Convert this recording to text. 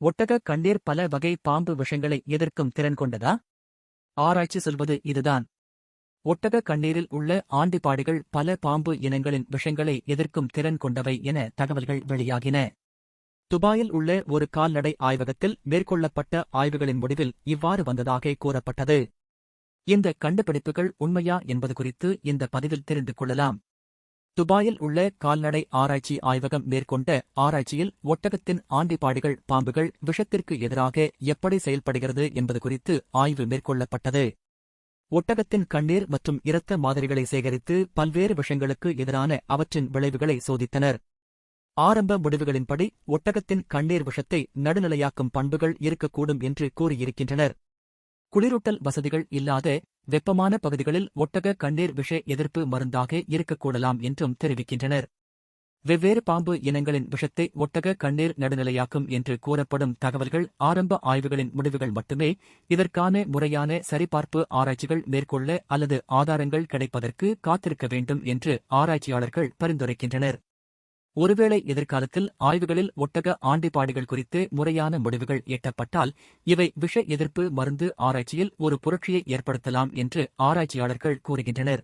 ஒட்டக கண்ணீர் பல வகை பாம்பு விஷங்களை எதிர்க்கும் திறன் கொண்டதா? ஆராய்ச்சி சொல்வது இதுதான். ஒட்டக கண்ணீரில் உள்ள ஆண்டிபாடிகள் பல பாம்பு இனங்களின் விஷங்களை எதிர்க்கும் திறன் கொண்டவை என தகவல்கள் வெளியாகின. துபாயில் உள்ள ஒரு கால்நடை ஆய்வகத்தில் மேற்கொள்ளப்பட்ட ஆய்வுகளின் முடிவில் இவ்வாறு வந்ததாக கூறப்பட்டது. இந்த கண்டுபிடிப்புகள் உண்மையா என்பது குறித்து இந்த பதிவில் தெரிந்து கொள்ளலாம். துபாயில் உள்ள கால்நடை ஆராய்ச்சி ஆய்வகம் மேற்கொண்ட ஆராய்ச்சியில் ஒட்டகத்தின் ஆண்டிபாடிகள் பாம்புகள் விஷத்திற்கு எதிராக எப்படி செயல்படுகிறது என்பது குறித்து ஆய்வு மேற்கொள்ளப்பட்டது. ஒட்டகத்தின் கண்ணீர் மற்றும் இரத்த மாதிரிகளை சேகரித்து பல்வேறு விஷங்களுக்கு எதிரான அவற்றின் விளைவுகளை சோதித்தனர். ஆரம்ப முடிவுகளின்படி ஒட்டகத்தின் கண்ணீர் விஷத்தை நடுநிலையாக்கும் பண்புகள் இருக்கக்கூடும் என்று கூறியிருக்கின்றனர். குளிரூட்டல் வசதிகள் இல்லாத வெப்பமான பகுதிகளில் ஒட்டக கண்ணீர் விஷ எதிர்ப்பு மருந்தாக இருக்கக்கூடலாம் என்றும் தெரிவிக்கின்றனர். வெவ்வேறு பாம்பு இனங்களின் விஷத்தை ஒட்டக கண்ணீர் நடுநிலையாக்கும் என்று கூறப்படும் தகவல்கள் ஆரம்ப ஆய்வுகளின் முடிவுகள் மட்டுமே. இதற்கான முறையான சரிபார்ப்பு ஆராய்ச்சிகள் மேற்கொள்ள அல்லது ஆதாரங்கள் கிடைப்பதற்கு காத்திருக்க வேண்டும் என்று ஆராய்ச்சியாளர்கள் பரிந்துரைக்கின்றனர். ஒருவேளை எதிர்காலத்தில் ஆய்வுகளில் ஒட்டக ஆண்டிபாடிகள் குறித்து முறையான முடிவுகள் எட்டப்பட்டால் இவை விஷ எதிர்ப்பு மருந்து ஆராய்ச்சியில் ஒரு புரட்சியை ஏற்படுத்தலாம் என்று ஆராய்ச்சியாளர்கள் கூறுகின்றனர்.